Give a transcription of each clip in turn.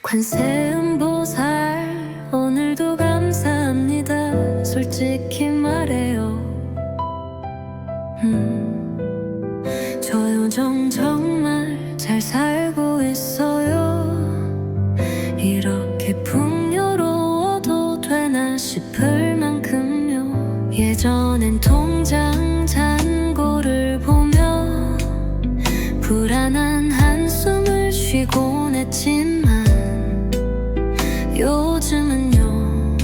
관세음보살 오늘도 감사합니다. 솔직히 말해요. 저 요정 정말 잘 살고 있어요. 이렇게 풍요로워도 되나 싶을 만큼요. 예전엔 통장 잔고를 보며 불안한 한숨을 쉬곤 했지만 요즘은요,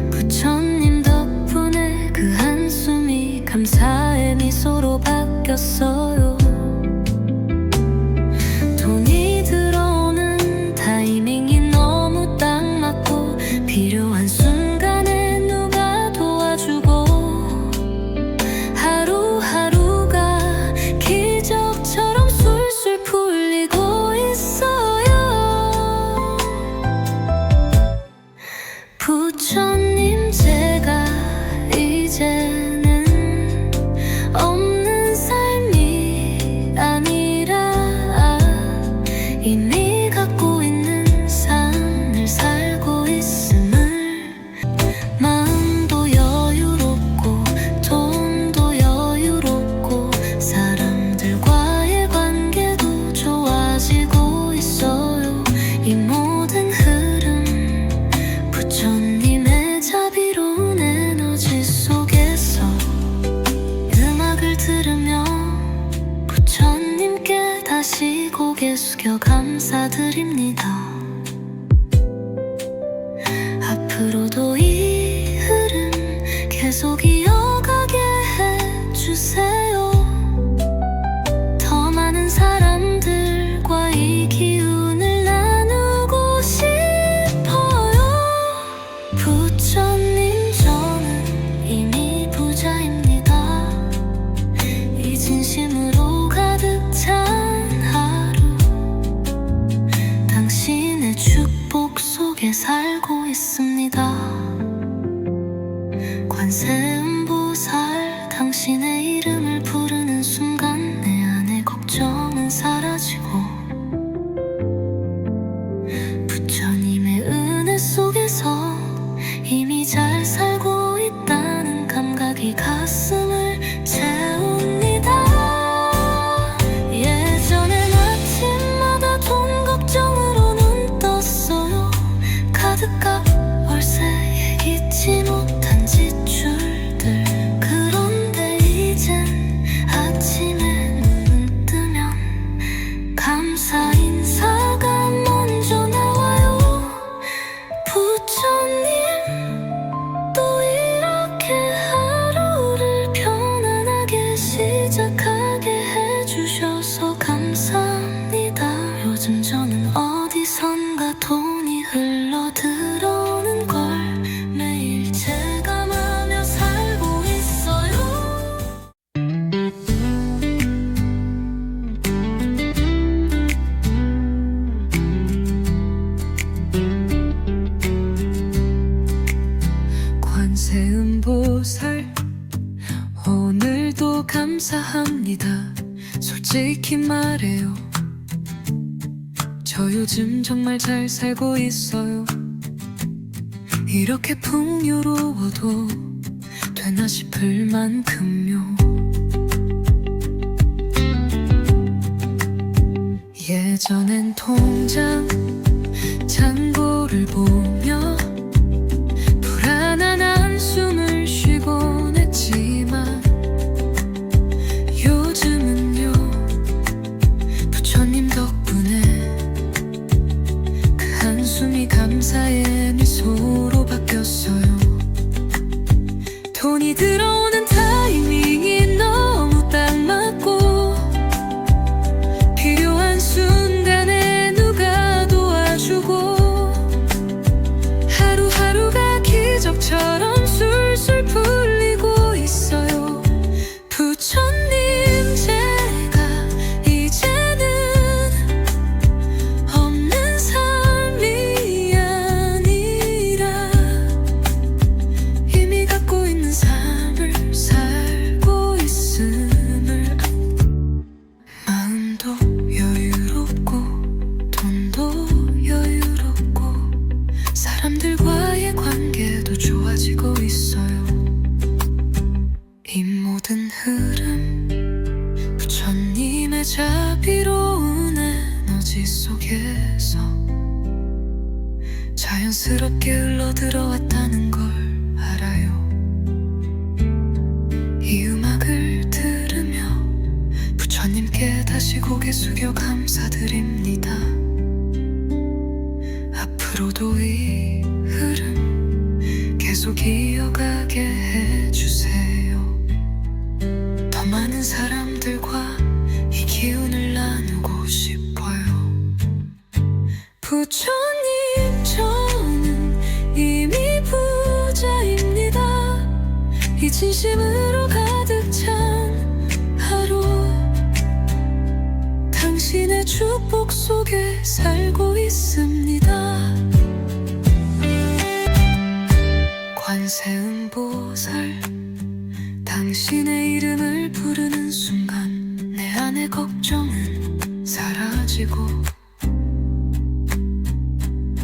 부처님 덕분에 그 한숨이 감사의 미소로 바뀌었어요. 돈이 들어오는 타이밍이 너무 딱 맞고 필요한 순간에 누가 도와주고 하루하루가 기적처럼 술술 풀리고 있어요. 부처님 제가 이제는 없는 삶이 아니라 이미 갖고 있는 삶을 살고 있음을, 마음도 여유롭고 돈도 여유롭고 사람들과의 관계도 좋아지고 있어요. 이 모든 흐름 부처님의 자비로운 에너지 속에서 음악을 들으며 부처님께 다시 고개 숙여 감사드립니다. 앞으로도 이 흐름 계속 이어가게 해주세요. 더 많은 사람들과 이 기운을 나누고 싶어요. 부처님 저는 이미 부자입니다. 이 진심으로 가득 찬 하루, 당신의 축복 속에 살고 있습니다. 관세음보살 당신의 이름을 부르는 순간 내 안의 걱정은 사라지고 부처님의 은혜 속에서 이미 잘 살고 있다는 감각이 가슴을 채웁니다. 예전엔 아침마다 돈 걱정으로 눈 떴어요. 카드값 월세에 잊지 못한 지출들. 그런데 이젠 아침에 눈 뜨면 감사 인사가 먼저 나와요. 부처님 또 이렇게 하루를 편안하게 시작하게 해주셔서 감사합니다. 요즘 저는 어디선가 돈이 흘러들어오는 걸 매일 체감하며 살고 있어요. 관세음보살 오늘도 감사합니다. 솔직히 말해요. 저 요즘 정말 잘 살고 있어요. 이렇게 풍요로워도 되나 싶을 만큼요. 예전엔 통장 잔고를 보며 불안한 한숨을 쉬곤 했지만 요즘은요, 부처님 덕분에 그 한숨이 감사의 미소로 바뀌었어요. 돈이 들어오는 타이밍이 너무 딱 맞고 필요한 순간에 누가 도와주고 하루하루가 기적처럼 술술 풀리고 있어요. 부처님 제가 이제는 없는 삶이 아니라 이미 갖고 있는 삶을 살고 있어요. 이 모든 흐름 부처님의 자비로운 에너지 속에서 자연스럽게 흘러들어왔다는 걸 알아요. 이 음악을 들으며 부처님께 다시 고개 숙여 감사드립니다. 앞으로도 이 흐름 계속 이어가게 해주세요. 더 많은 사람들과 이 기운을 나누고 싶어요. 부처님, 저는 이미 부자입니다. 이 진심으로 가득 찬 하루, 당신의 축복 속에 살고 있습니다. 관세음보살, 당신의 이름을 부르는 순간 내 안의 걱정은 사라지고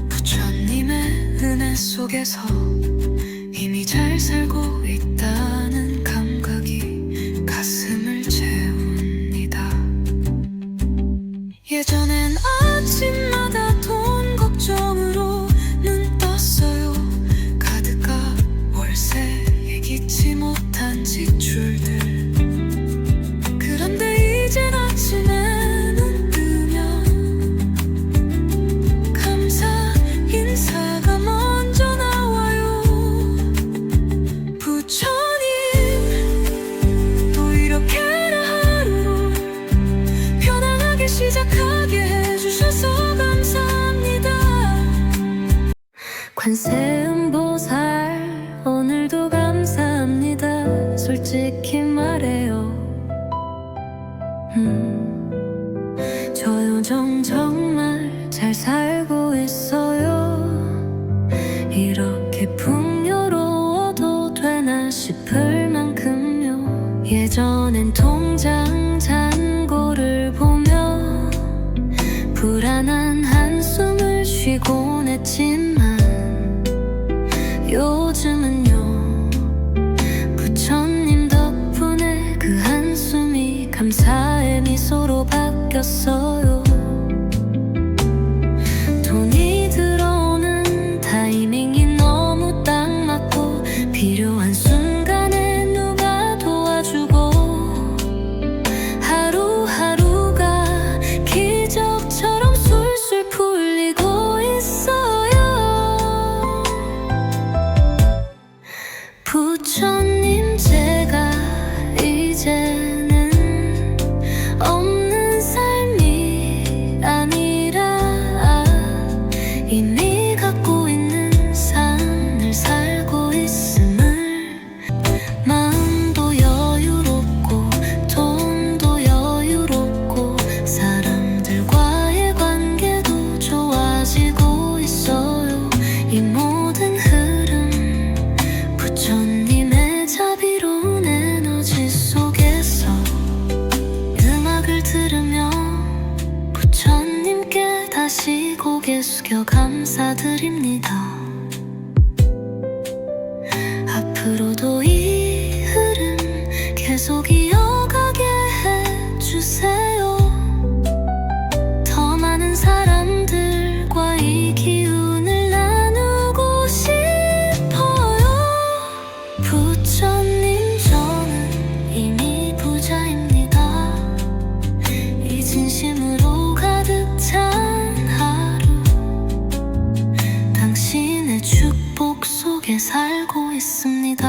부처님의 은혜 속에서 이미 잘 살고 있다는 감각이 가슴을 채웁니다. 예전엔 아침마다 돈 걱정으로 눈 떴어요. 카드값, 월세, 예기치 못한 지출들. 그런데 이젠 아침에 눈 뜨면 감사 인사가 먼저 나와요. 부처님, 또 이렇게나 하루를 편안하게 시작하게 해주셔서 감사합니다. 관세음보살, 오늘도 감사합니다. 솔직히 말해요. 저 요즘 정말 잘 살고 있어요. 이렇게 풍요로워도 되나 싶을 만큼요. 예전엔 통장 잔고를 보며 불안한 한숨을 쉬곤 했지만 요즘은요, 부처님 덕분에 그 한숨이 감사의 미소로 바뀌었어요. 돈이 들어오는 타이밍이 너무 딱 맞고 필요한 순간에 누가 도와주고 하루하루가 기적처럼 술술 풀리고 있어요. 부처님, 제가 이제는 없는 삶이 아니라 이미 갖고 있는 삶을 살고 있음을, 마음도 여유롭고 돈도 여유롭고 사람들과의 관계도 좋아지고 있어요. 이 모든 흐름 부처님의 자비로운 에너지 속에서 음악을 들으며 부처님께 다시 고개 숙여 감사드립니다. 앞으로도 이 흐름 계속 이어가게 해주세요. 더 많은 사람들과 이 기운을 나누고 싶어요. 부처님, 저는 이미 부자입니다. 이 진심으로 가득 찬 하루, 당신의 축복 속에 살고 있습니다.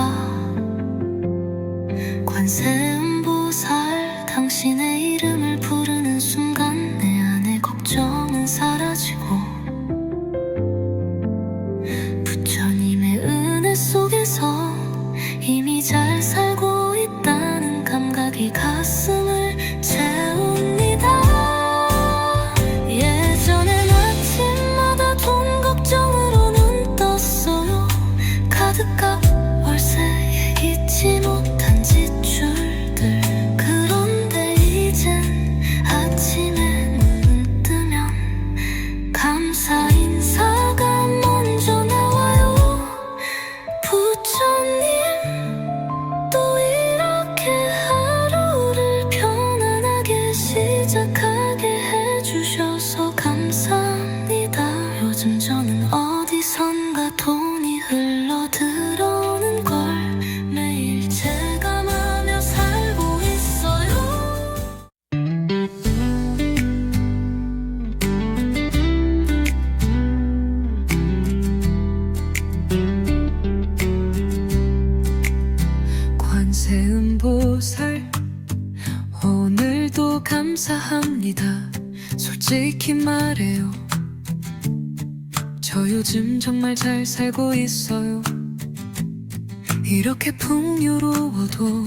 관세음보살, 당신의 이름을 부르는 순간 내 안의 걱정은 사라지고 부처님의 은혜 속에서 이미 잘 살고 있다는 감각이 가슴을 채웁니다. 예전엔 아침마다 돈 걱정으로 눈 떴어요. 카드값, 월세, 예기치 못한 지출들. 그런데 이젠 아침에 눈 뜨면 감사 인사가 먼저 나와요. 부처 저 요즘 정말 잘 살고 있어요. 이렇게 풍요로워도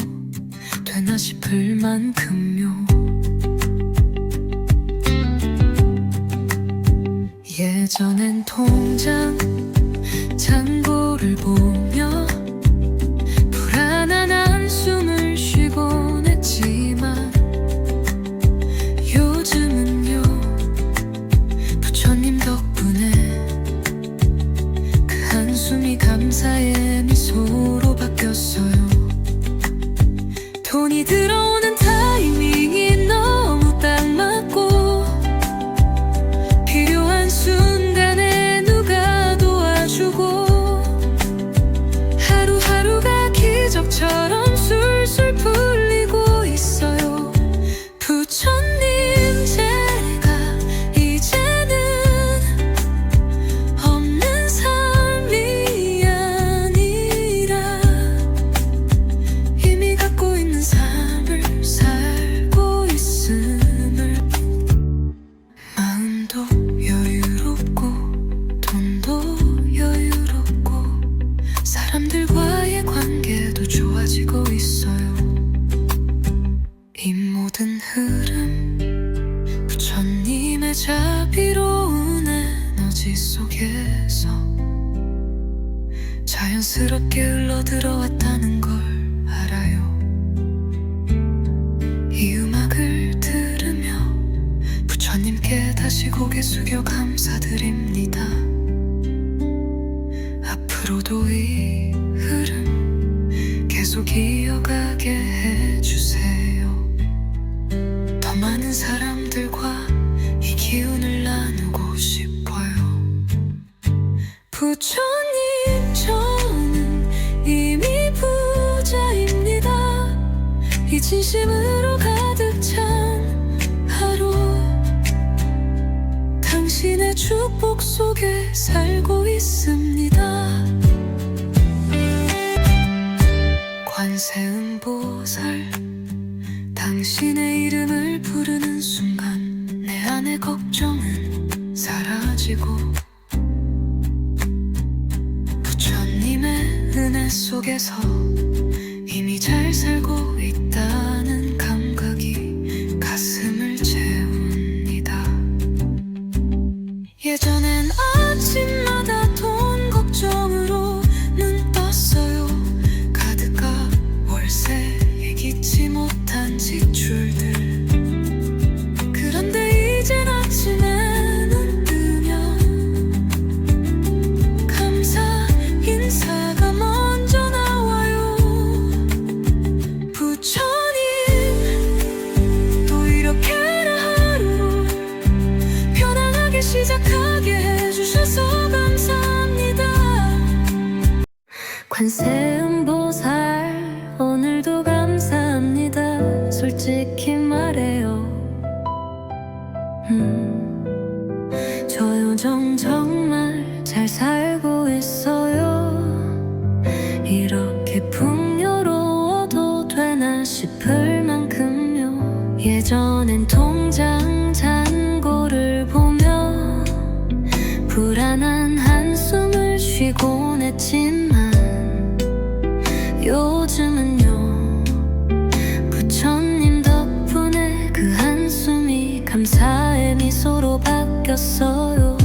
되나 싶을 만큼요. 예전엔 통장 잔고를 보며 불안한 한숨을 쉬곤 했지만 요즘은요, 부처님 덕분에 그 한숨이 감사의 미소로 바뀌었어요. 돈이 들어오는 타이밍이 너무 딱 맞고 필요한 순간에 누가 도와주고 하루하루가 기적처럼 술술 풀리고 있어요. 부처님, 제가 이제는 없는 삶이 아니라 이미 갖고 있는 삶을 살고 있음을, 마음도 여유롭고 돈도 여유롭고 사람들과의 관계도 좋아지고 있어요. 이 모든 흐름 부처님의 자비로운 에너지 속에서 자연스럽게 흘러들어왔다는 걸 알아요. 이 음악을 들으며 부처님께 다시 고개 숙여 감사드립니다. 앞으로도 이 흐름 계속 이어가게 해주세요. 더 많은 사람들과 이 기운을 나누고 싶어요. 부처님, 저는 이미 부자입니다. 이 진심으로 가득 찬 하루, 당신의 축복 속에 살고 있습니다. 관세음보살, 당신의 이름을 부르는 순간 내 안의 걱정은 사라지고 부처님의 은혜 속에서 이미 잘 살고 있다는 감각이 가슴을 채웁니다. 예전엔 아침마다 돈 걱정으로 눈 떴어요. 카드값, 월세, 예기치 못한 지출들. 그런데 이젠 아침에 눈 뜨면 감사 인사가 먼저 나와요. 부처님, 또 이렇게나 하루 편안하게 시작하게 해주셔서 감사합니다. 관세음보살, 오늘도 감사합니다. 솔직히 말해요. 저 요즘 정말 잘 살고 있어요. 이렇게 풍요로워도 되나 싶을 만큼요. 예전엔 통장 잔고를 보며 불안한 한숨을 쉬곤 했지만 요즘은요, 부처님 덕분에 그 한숨이 감사의 미소로 바뀌었어요.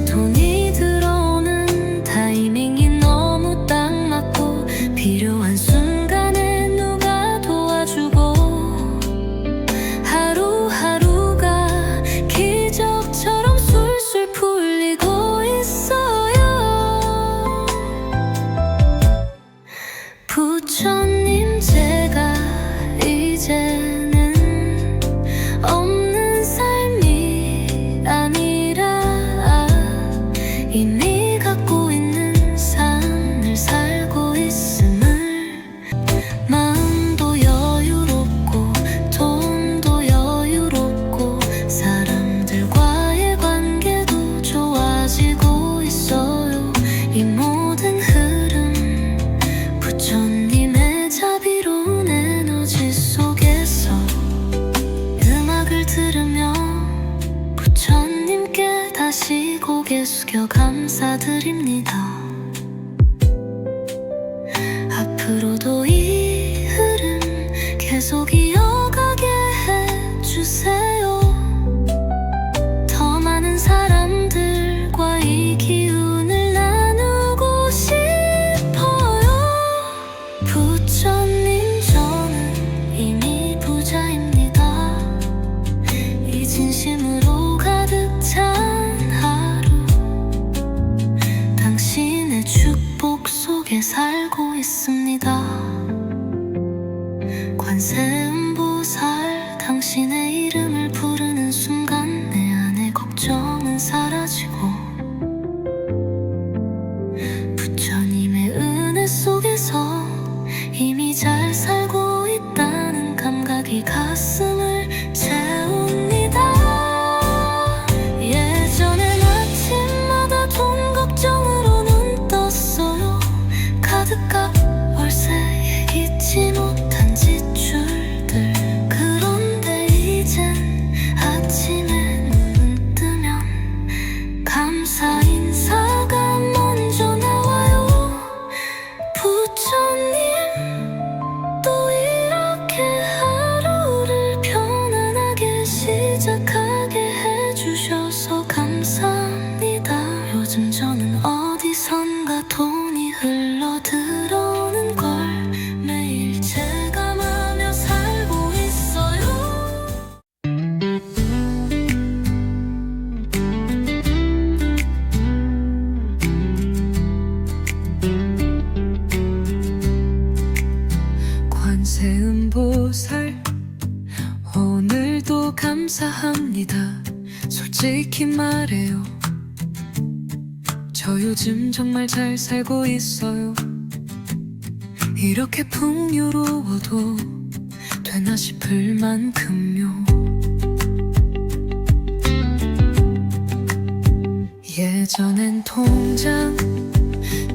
돈이 들어오는 타이밍이 너무 딱 맞고 필요한 순간에 누가 도와주고 하루하루가 기적처럼 술술 풀리고 있어요. 부처님, 제가 이제는 없는 삶이 다시 고개 숙여 감사드립니다. 앞으로도 이 흐름 계속 이어가게 해주세요. 더 많은 사람들과 이 기운을 나누고 싶어요. 부처님, 저는 이미 부자입니다. 이 진심으로 가득 찬 하루, 당신의 축복 속에 살고 있습니다. 관세음보살, 당신의 이름을 부르는 순간 내 안의 걱정은 사라지고 부처님의 은혜 속에서 이미 잘 살고 있다는 감각이 가슴을 채웁니다. 예전엔 아침마다 돈 걱정으로 눈 떴어요. 카드값, 월세, 잊지 못한 지출들. 그런데 이젠 아침에 눈 뜨면 감사 인사가 먼저 나와요. 부처님, 또 이렇게 하루를 편안하게 시작하게 해주셔서 감사합니다. 요즘 저는 어디선가 돈이 흘러들어오는 걸 매일 체감하며 살고 있어요. 관세음보살, 오늘도 감사합니다. 솔직히 말해요, 저 요즘 정말 잘 살고 있어요. 이렇게 풍요로워도 되나 싶을 만큼요. 예전엔 통장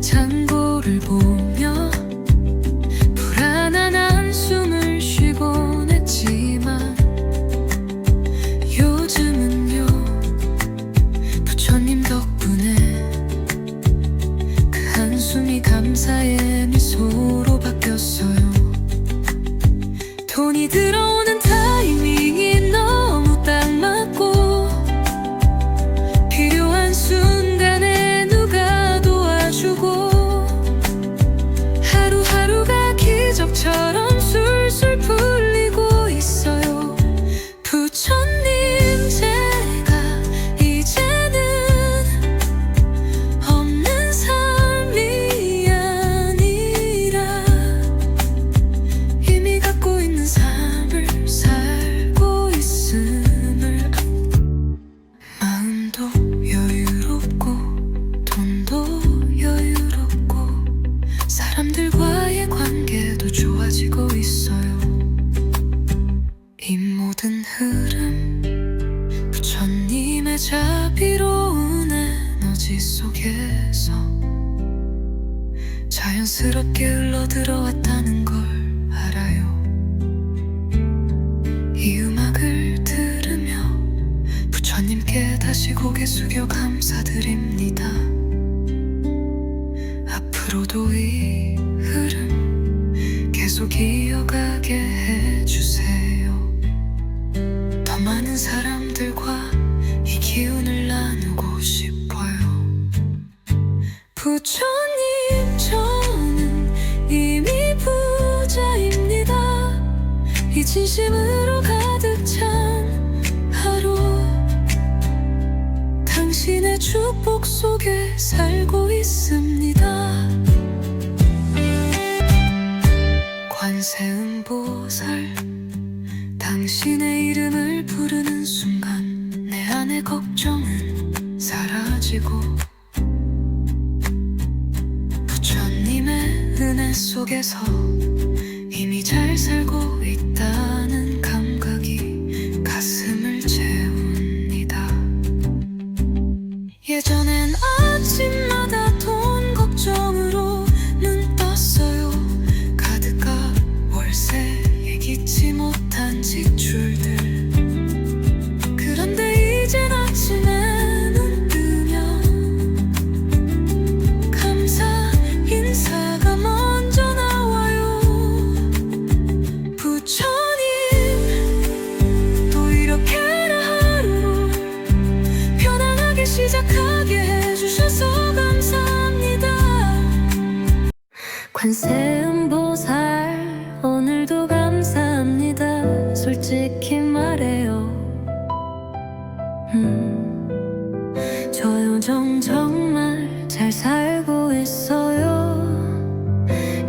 잔고를 보며 불안한 한숨을 쉬곤 했지만 요즘은요, 부처님 덕분에 그 한숨이 감사의 미소로 바뀌었어요. 돈이 들어오는 타이밍이 너무 딱 맞고 필요한 순간에 누가 도와주고 하루하루가 기적처럼 술술 풀리고 있어요. 부처님, 제가 이제는 없는 삶이 아니라 이미 갖고 있는 삶을 살고 있음을, 마음도 여유롭고 돈도 여유롭고 사람들과의 관계도 좋아지고 있어요. 이 모든 흐름, 부처님의 자비로운 에너지 속에서 자연스럽게 흘러들어왔다는 걸 알아요. 이 음악을 들으며 부처님께 다시 고개 숙여 감사드립니다. 앞으로도 이 흐름 계속 이어가게 해주세요. 더 많은 사람들과 이 기운을 나누고 싶어요. 부처님, 저는 이미 부자입니다. 이 진심으로 가득 찬 하루, 당신의 축복 속에 살고 있습니다. 관세음보살, 당신의 이름을 부르는 순간 내 안의 걱정은 사라지고 부처님의 은혜 속에서 이미 잘 살고 있다는 감각이 가슴을 채웁니다. 예전엔 아침마다 돈 걱정으로 눈 떴어요. 카드값, 월세, 예기치 못한 지출들. 그런데 이젠 아침에 눈 시작하게 해주셔서 감사합니다. 관세음보살 오늘도 감사합니다. 솔직히 말해요. 저 요즘 정말 잘 살고 있어요.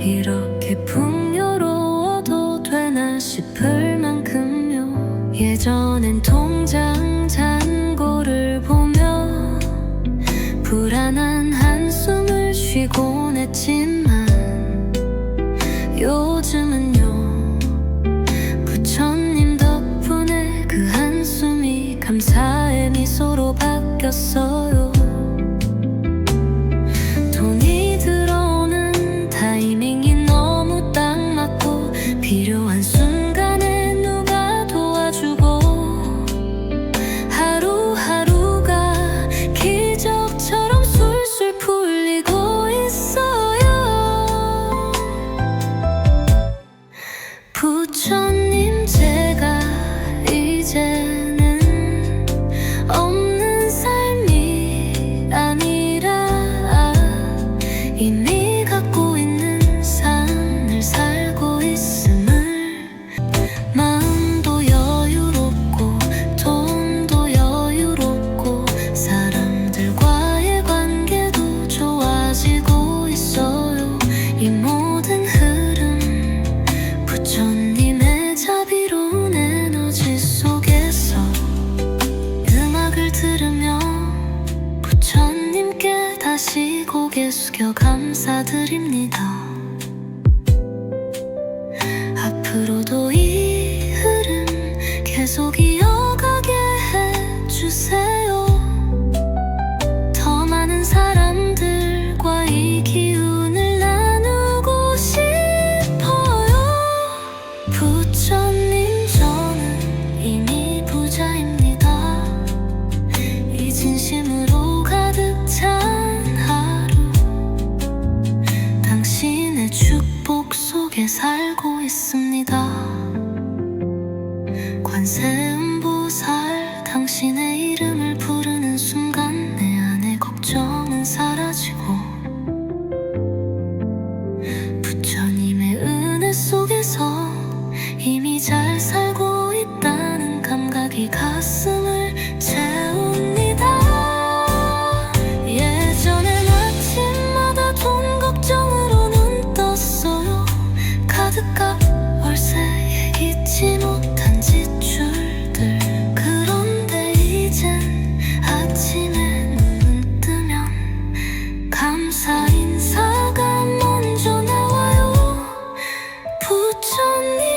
이렇게 풍요로워도 되나 싶을 만큼요. 예전엔 통장 잔고를 보며 불안한 한숨을 쉬곤 했지만 요즘은요, 부처님 덕분에 그 한숨이 감사의 미소로 바뀌었어요. 돈이 들어오는 타이밍이 너무 딱 맞고 필요한 순간에 누가 도와주고 하루하루가 기적처럼 술술 풀리고 있어요. 부처님 제가 이제는 없는 삶이 아니라 이미 갖고 있는 삶을 살고 있음을, 마음도 여유롭고 돈도 여유롭고 사람들과의 관계도 좋아지고 있어요. 이 모든 흐름 부처님의 자비로운 에너지 속에서 음악을 들으며 부처님께 다시 고개 숙여 감사드립니다. 앞으로도 이 흐름 계속 이어가게 해주세요. 더 많은 사람들과 이 기운을 나누고 싶어요. 부처님 저는 이미 부자입니다. 이 진심으로 가득 찬 하루, 당신의 축복 속에 살고 있습니다. 관세음보살 당신의 이름을 부르는 순간 내 안의 걱정은 사라지고 부처님의 은혜 속에서 이미 잘 살고 있다는 감각이 가슴을 채웁니다. 예전엔 아침마다 돈 걱정으로 눈 떴어요. 카드값 월세 잊지 못한 지출들. 그런데 이젠 아침에 눈 뜨면 감사 인사가 먼저 나와요. 부처님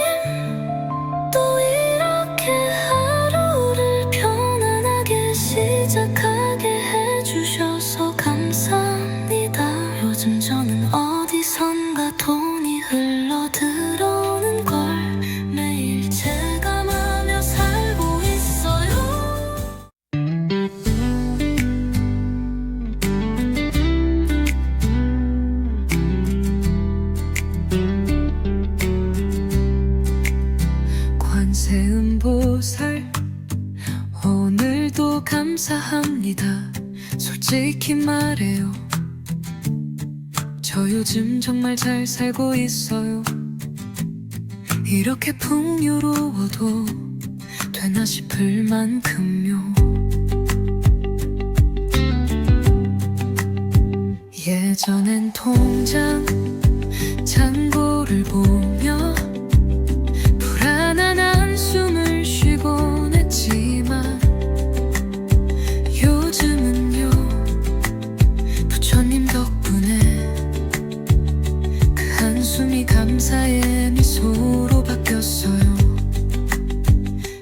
또 이렇게 하루를 편안하게 시작하게 해주셔서 감사합니다. 요즘 저는 어디선가 돈이 흘러들어오는 걸 매일 체감하며 살고 있어요. 관세음보살 오늘도 감사합니다. 솔직히 말해요. 저 요즘 정말 잘 살고 있어요. 이렇게 풍요로워도 되나 싶을 만큼요. 예전엔 통장 잔고를 보며 불안한 한숨을 쉬곤 했지만 요즘은요, 부처님 덕분에 그 한숨이 감사의 미소로 바뀌었어요.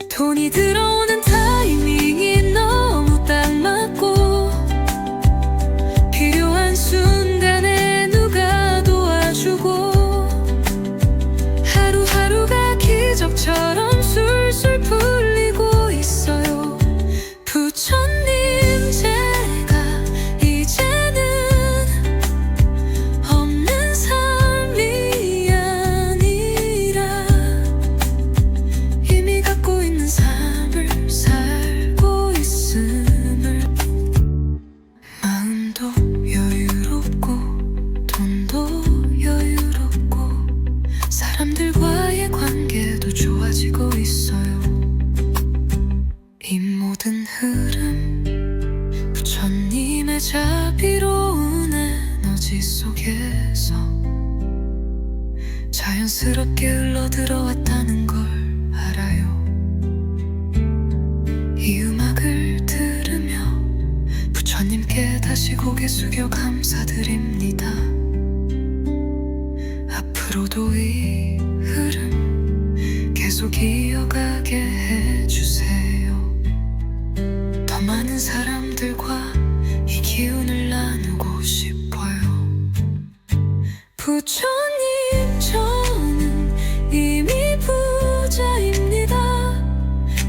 돈이 들어오는 타이밍이 너무 딱 맞고 필요한 순간에 누가 도와주고 당신의 자비로운 에너지 속에서 자연스럽게 흘러들어왔다는 걸 알아요. 이 음악을 들으며 부처님께 다시 고개 숙여 감사드립니다. 앞으로도 이 흐름 계속 이어가게 해주세요. 더 많은 사람들과 이 기운을 나누고 싶어요. 부처님, 저는 이미 부자입니다.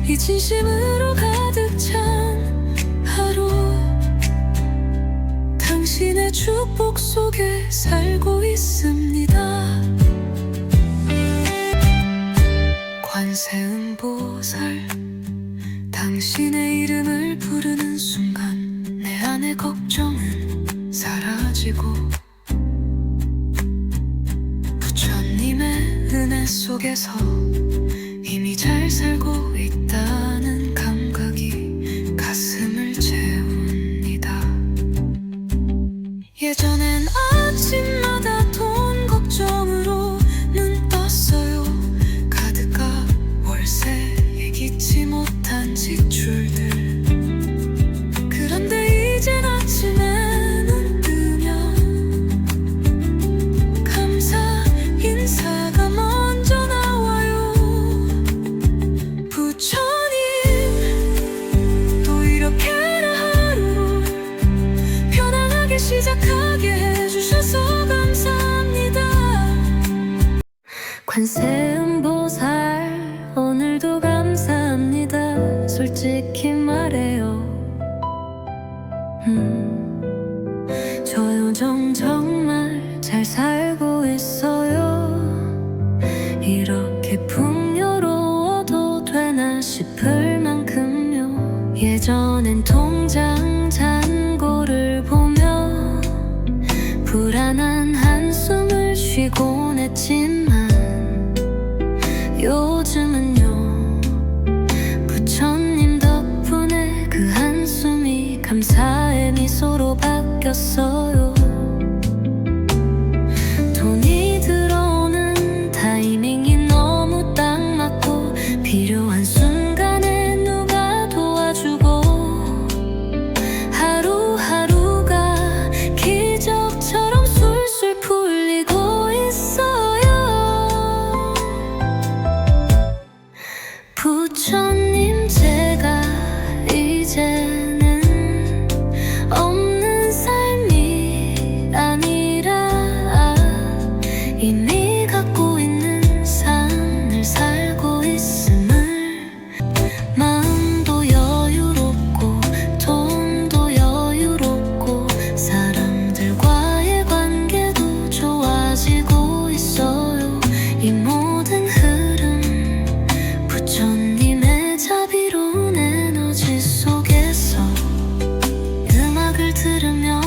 이 진심으로 가득 찬 하루, 당신의 축복 속에 살고 있습니다. 관세음보살, 당신의 이름을 부르는 순간 내 안의 걱정은 사라지고 부처님의 은혜 속에서 이미 잘 살고 있다는 감각이 가슴을 채웁니다. 예전엔 아침마다 돈 걱정으로 눈 떴어요. 카드값, 월세, 예기치 못한 지출들. 그런데 이젠 아침에 눈 뜨면 감사 인사가 먼저 나와요. 부처님, 또 이렇게나 하루를 편안하게 시작하게 해주셔서 감사합니다. 관세음보살, 오늘도 감사합니다. 솔직히 말해요. 저 요즘 정말 잘 살고 있어요. 이렇게 풍요로워도 되나 싶을 만큼요. 예전엔 통장 잔고를 보며 불안한 한숨을 쉬곤 했지만 요즘은요, 부처님 덕분에 그 한숨이 감사의 미소로 바뀌었어요. 돈이 들어오는 타이밍이 너무 딱 맞고 필요한 순간에 누가 도와주고 하루하루가 기적처럼 술술 풀리고 있어요. 부처님, 제가 이제는 없는 삶이 아니라 이미 갖고 있는 삶을 살고 있음을, 마음도 여유롭고 돈도 여유롭고 사람들과의 관계도 좋아지고 있어요. 이 모든 흐름 부처님의 자비로운 에너지 속에서 음악을 들으며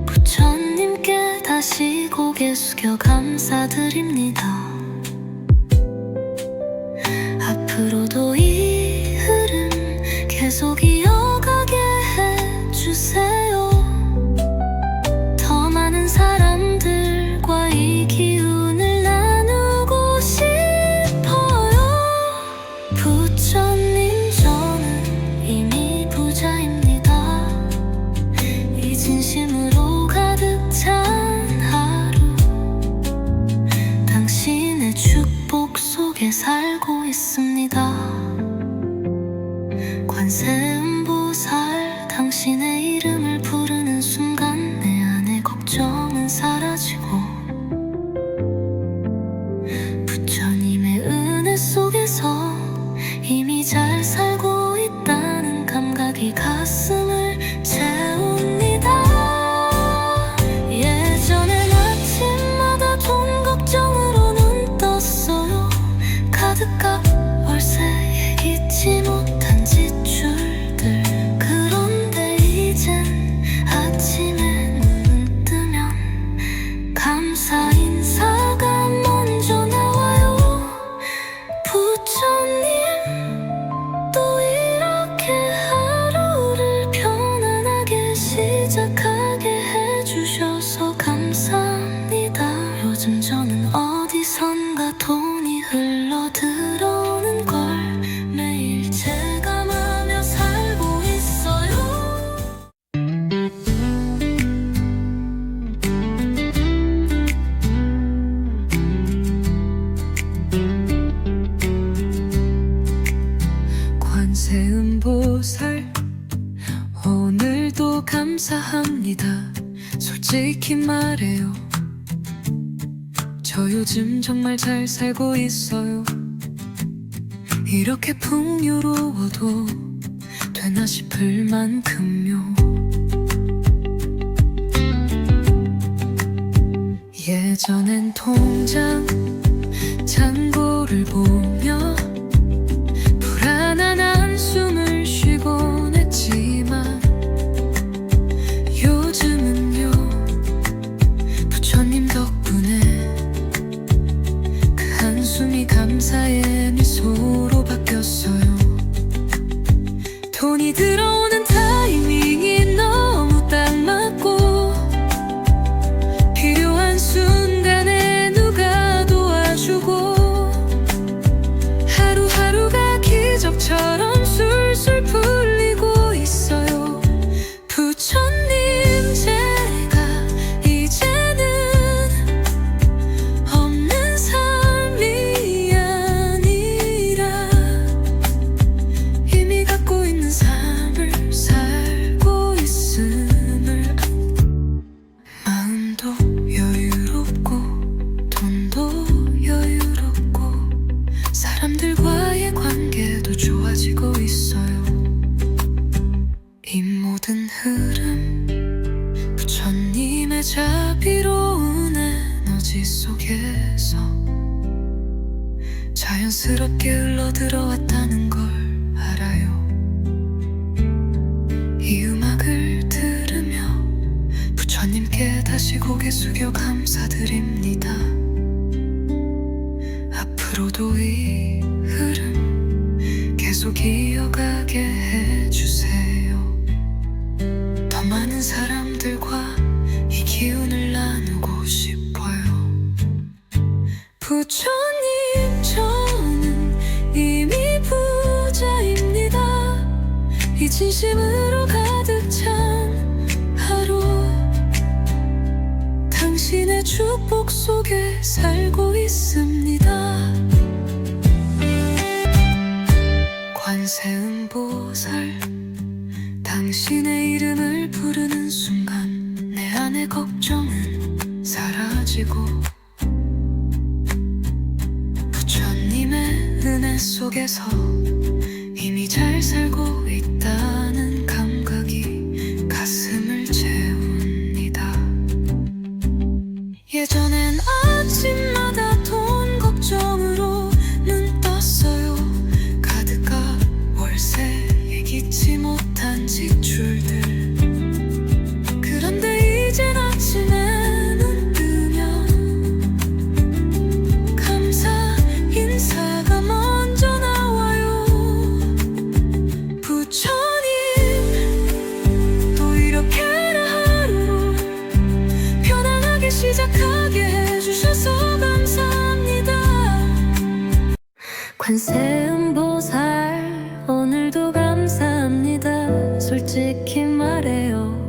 부처님께 다시 고개 숙여 감사드립니다. 앞으로도 이 흐름 계속 이어가게 해주세요. 더 많은 사람들과 이 기운을 나누고 싶어요. 부처님, 저는 이미 부자입니다. 이 진심으로 가득 찬 하루, 당신 감사합니다. 솔직히 말해요. 저 요즘 정말 잘 살고 있어요. 이렇게 풍요로워도 되나 싶을 만큼요. 예전엔 통장 잔고를 보며 불안한 한숨을 쉬곤 했지만 요즘은요, 부처님 덕분에 그 한숨이 감사의 미소로 바뀌었어요. 돈이 들어오는 타이밍이 너무 딱 맞고 필요한 순간에 누가 도와주고 하루하루가 기적처럼 술술 풀리고 있어요. 부처님, 제가 이제는 없는 삶이 아니라 이미 갖고 있는 삶을 살고 있음을, 마음도 여유롭고 돈도 여유롭고 사람들과의 관계도 좋아지고 있어요. 이 모든 흐름 부처님의 자비로운 에너지 속에서 자연스럽게 흘러들어왔다는 걸 알아요. 이 음악을 들으며 부처님께 다시 고개 숙여 감사드립니다. 앞으로도 이 흐름 계속 이어가게 해주세요. 더 많은 사람들과 이 기운을 나누고 싶어요. 부처님, 저는 이미 부자입니다. 이 진심으로 가득 찬 하루, 당신의 축복 속에 살고 있습니다. 관세음보살, 당신의 이름을 부르는 순간 내 안의 걱정은 사라지고 부처님의 은혜 속에서 이미 잘 살고 있다는 감각이 가슴을 채웁니다. 예전엔 아침마다 돈 걱정으로 눈 떴어요. 가득가 월세, 예기치 못한 지출들. 그런데 이젠 아침에 눈 뜨면 감사 인사가 먼저 나와요. 부처님, 또 이렇게나 하루를 편안하게 시작하게 해주셔서 감사합니다. 관세음보살, 오늘도 감사합니다. 솔직히 말해요.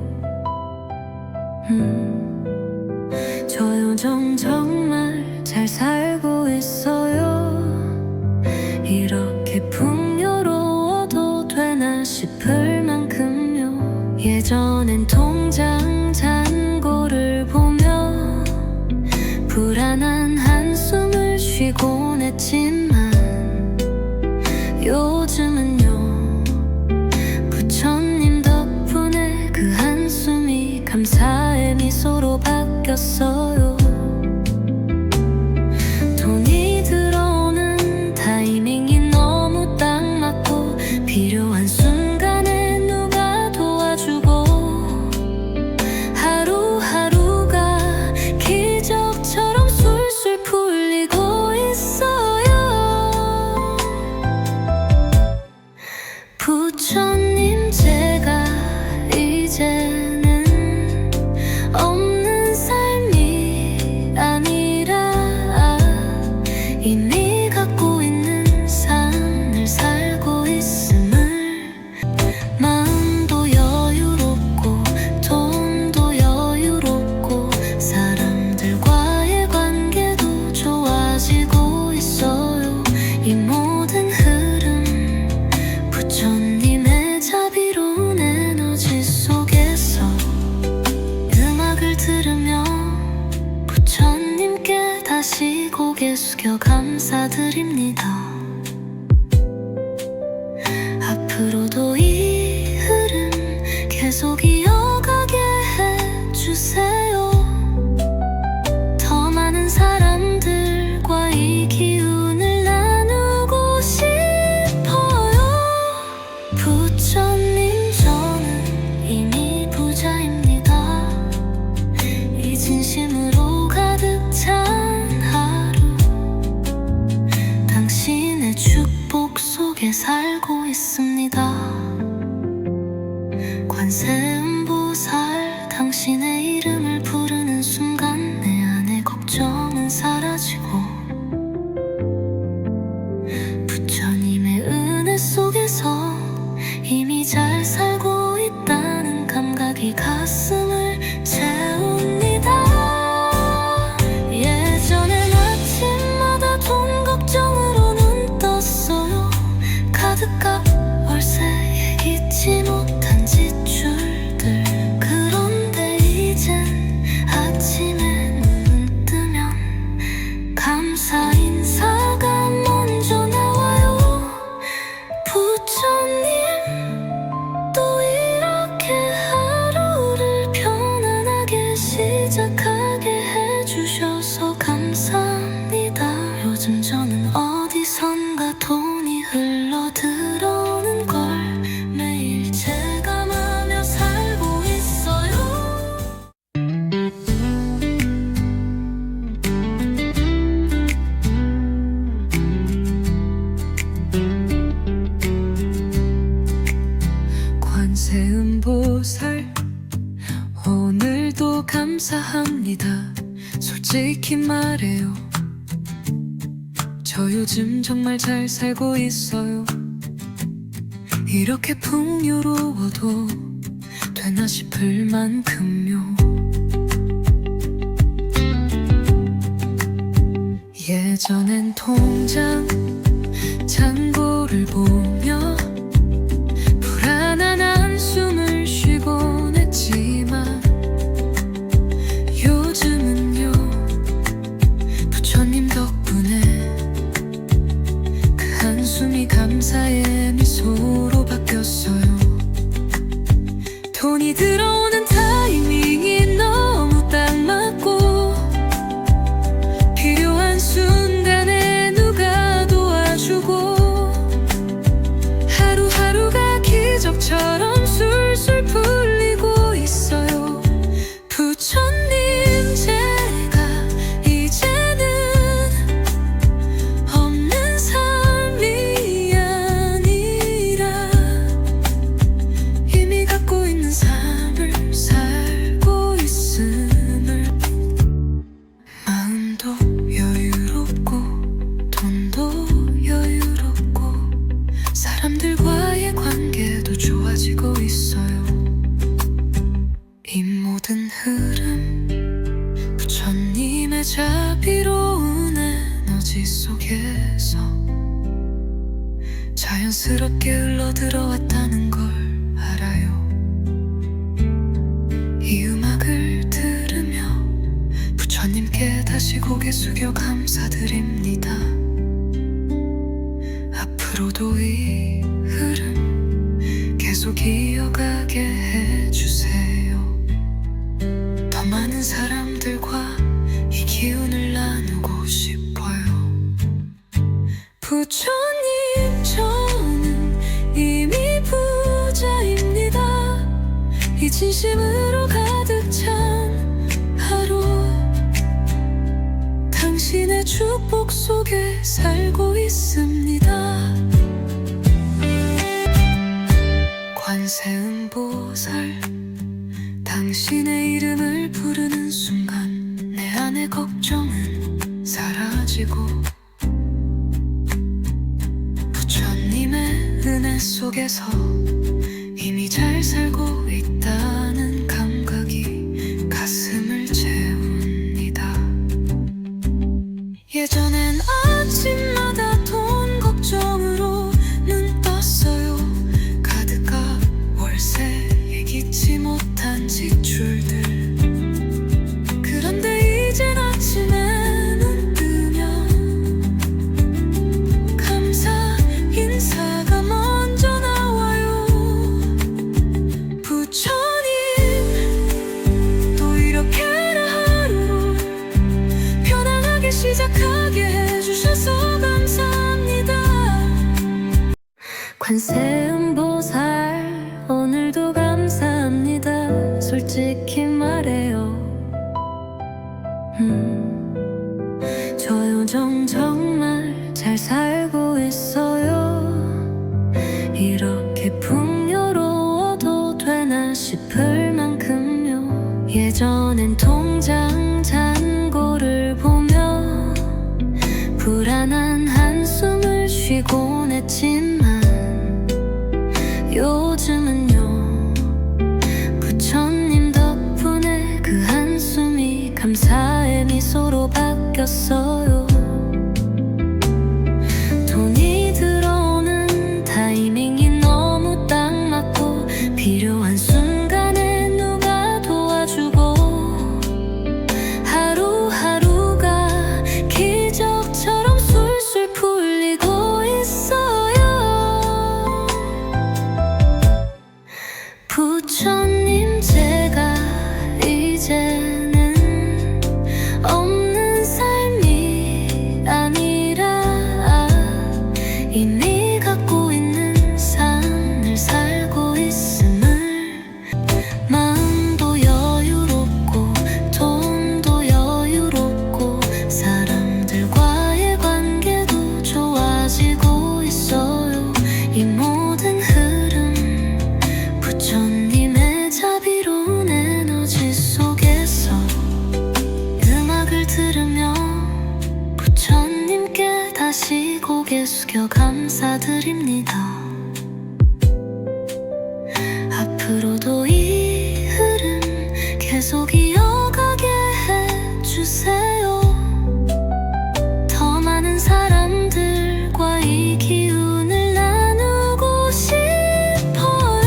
저 요즘 정말 잘 살고 있어요. 이렇게 풍요로워도 되나 싶을 만큼요. 예전엔 통장 잔고를 보며 불안한 한숨을 쉬곤 했지만 요즘은요, 부처님 덕분에 그 한숨이 감사의 미소로 바뀌었어요. 돈이 들어오는 타이밍이 너무 딱 맞고 필요한 순간에 누가 도와주고 하루하루가 기적처럼 술술 풀리고 있어요. 관세음보살 당신의 이름을 부르는 순간 내 안의 걱정은 사라지고 부처님의 은혜 속에서 이미 잘 살고 있다는 감각이 가슴을 채웁니다. 예전엔 아침마다 돈 걱정으로 눈 떴어요. 카드값 월세 잊지 못한 지출들. 그런데 이젠 아침에 눈 뜨면 감사 인사가 먼저 나와요. 부처님 또 이렇게 하루를 편안하게 시작하게 해주셔서 감사합니다. 요즘 저는 어디선가 돈이 흘러들어오는 걸 매일 체감하며 살고 있어요. 관세음보살 오늘도 감사합니다. 솔직히 말해요, 저 요즘 정말 잘 살고 있어요. 이렇게 풍요로워도 되나 싶을 만큼요. 예전엔 통장 잔고를 보며 불안한 한숨을 쉬곤 했지만 요즘은요, 부처님 덕분에 그 한숨이 감사의 미소로 바뀌었어요. 돈이 들어오는 타이밍이 너무 딱 맞고 필요한 순간에 누가 도와주고 하루하루가 기적처럼 술술 풀리고 있어요. 부처님 제가 이제는 없는 삶이 아니라 이미 갖고 있는 삶을 살고 있음을. 마음도 여유롭고 돈도 여유롭고 사람들과의 관계도 좋아지고 있어요. 이 모든 흐름 부처님의 자비로운 에너지 속에서 자연스럽게 흘러들어왔다는 걸 알아요. 이 음악을 들으며 부처님께 다시 고개 숙여 감사드립니다. 앞으로도 이 흐름 계속 이어가게 해주세요. 더 많은 사람들과 이 기운을 나누고 싶어요. 부처님 저는 이미 부자입니다. 이 진심으로 가득 찬 하루 당신의 축복 속에 살고 있습니다. 관세음보살 당신의 이름을 부르는 순간 내 안의 걱정은 사라지고 부처님의 은혜 속에서 이미 잘 살고 있다는 감각이 가슴을 채웁니다. 예전엔 아침마다 돈 걱정으로 눈 떴어요. 카드값 월세 예기치 못한 지출들. 그런데 이젠 아침에 눈 뜨면 감사 인사가 먼저 나와요. 부처님 또 이렇게 하루를 편안하게 시작하게 해주셔서 감사합니다. 관세음보살 오늘도 감사합니다. 솔직히 말해요, 저 요즘 정말 잘 살고 있어요. 이렇게 풍요로워도 되나 싶을 만큼요. 예전엔 통장 잔고를 보며 불안한 한숨을 쉬곤 했지만 요즘은요, 부처님 덕분에 그 한숨이 감사의 미소로 바뀌었어요. 돈이 들어오는 타이밍이 너무 딱 맞고 필요한 순간에 누가 도와주고 하루하루가 기적처럼 술술 풀리고 있어요. 부처님, 제가 이제는 없는 삶이 아니라 이미 갖고 있는 삶을 살고 있음을, 마음도 여유롭고 돈도 여유롭고 사람들과의 관계도 좋아지고 있어요. 이 모든 흐름 부처님의 자비로운 에너지 속에서 음악을 들으며 부처님께 다시 고개 숙여 감사드립니다. 앞으로도 이 흐름 계속 이어가게 해주세요. 더 많은 사람들과 이 기운을 나누고 싶어요.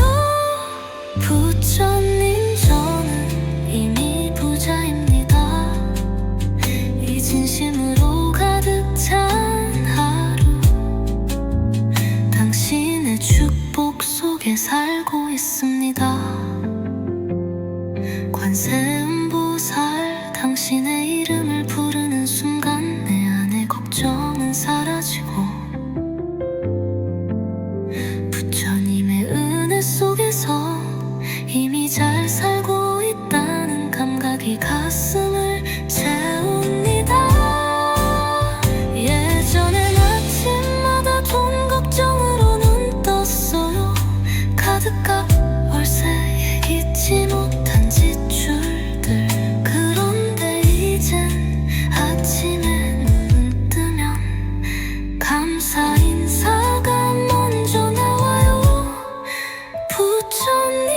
부처님, 저는 이미 부자입니다. 이 진심으로 가득 찬 하루, 당신의 축복 속에 살고 있습니다. 관세음보살, 당신의 이름을 부르는 순간 내 안의 걱정은 사라지고 부처님의 은혜 속에서 이미 잘 살고 있다는 감각이 가슴을 채웁니다. 예전엔 아침마다 돈 걱정으로 눈 떴어요. 카드값, 월세, 잊지 못한 지출들. 그런데 이젠 아침에 눈 뜨면 감사 인사가 먼저 나와요. 부처님,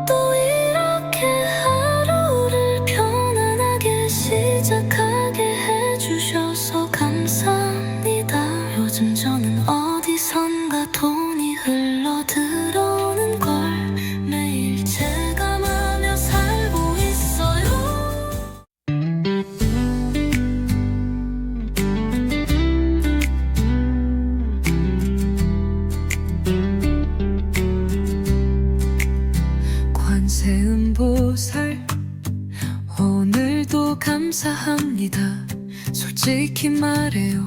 또 이렇게 하루를 편안하게 시작하게 해주셔서 감사합니다. 요즘 저는 어디선가 돈이 흘러들어오는 걸 매일 체감하며 살고 있어요. 관세음보살, 오늘도 감사합니다. 솔직히 말해요,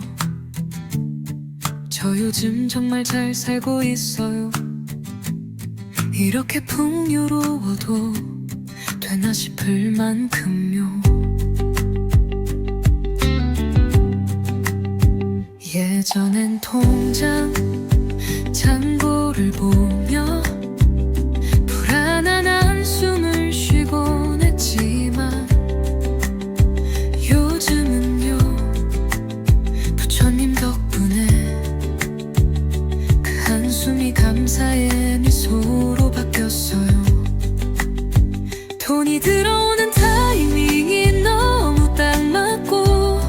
저 요즘 정말 잘 살고 있어요. 이렇게 풍요로워도 되나 싶을 만큼요. 예전엔 통장 잔고를 보며 불안한 한숨을 쉬곤 했지만 요즘은요, 부처님 덕분에 그 한숨이 감사의 미소로 바뀌었어요. 돈이 들어오는 타이밍이 너무 딱 맞고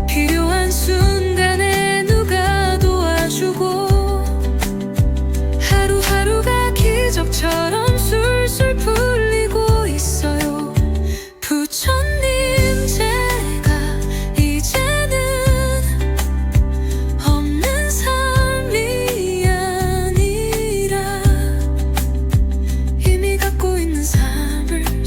필요한 순간에 누가 도와주고 하루하루가 기적처럼 술술 풀리고 있어요. 부처님, 제가 이제는 없는 삶이 아니라 이미 갖고 있는 삶을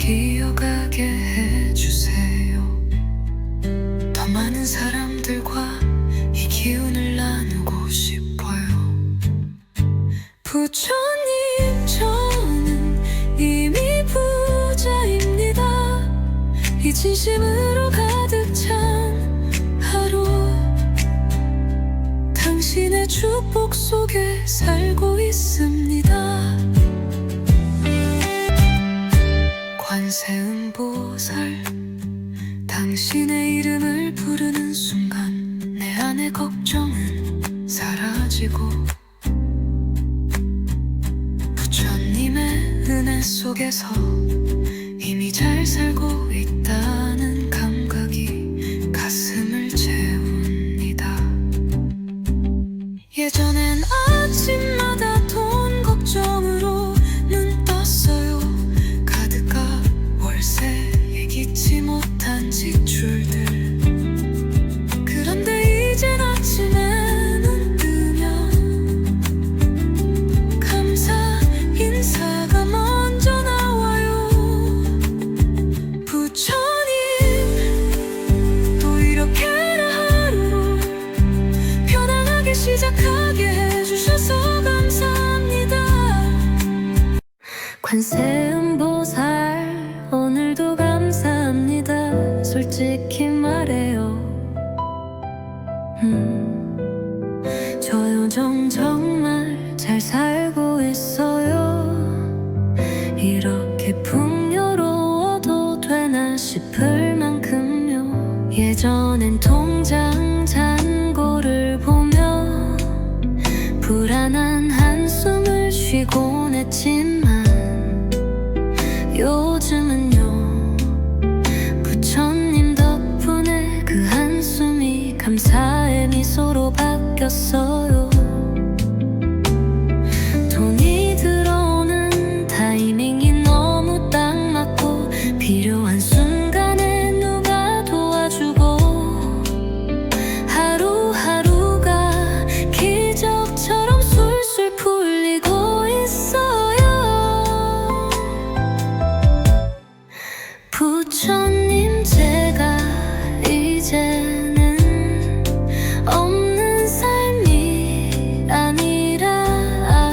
기억하게 해주세요. 더 많은 사람들과 이 기운을 나누고 싶어요. 부처님, 저는 이미 부자입니다. 이 진심으로 가득 찬 하루, 당신의 축복 속에 살고 있습니다. 관세음보살, 당신의 이름을 부르는 순간 내 안의 걱정은 사라지고 부처님의 은혜 속에서 이미 잘 살고 있다는 감각이 가슴을 채웁니다. 예전엔 아침마다 돈 걱정으로 눈 떴어요. 카드값, 월세, 예기치 못한 지출들. 그런데 이젠 아침에 눈 뜨면 감사 인사가 먼저 나와요. 부처님, 또 이렇게나 하루를 편안하게 시작하게 해주셔서 감사합니다. 관세음보살, 오늘도 감사합니다. 솔직히 말해요. 저 요즘 정말 잘 살고 있어요. 이렇게 풍요로워도 되나 싶을 만큼요. 예전엔 통장 잔고를 보며 불안한 한숨을 쉬곤 했지만 요즘은요, 부처님 덕분에 그 한숨이 감사의 미소로 바뀌었어요. 돈이 들어오는 타이밍이 너무 딱 맞고 필요한 순간에 누가 도와주고 하루하루가 기적처럼 술술 풀리고 있어요. 부처님, 제가 이제는 없는 삶이 아니라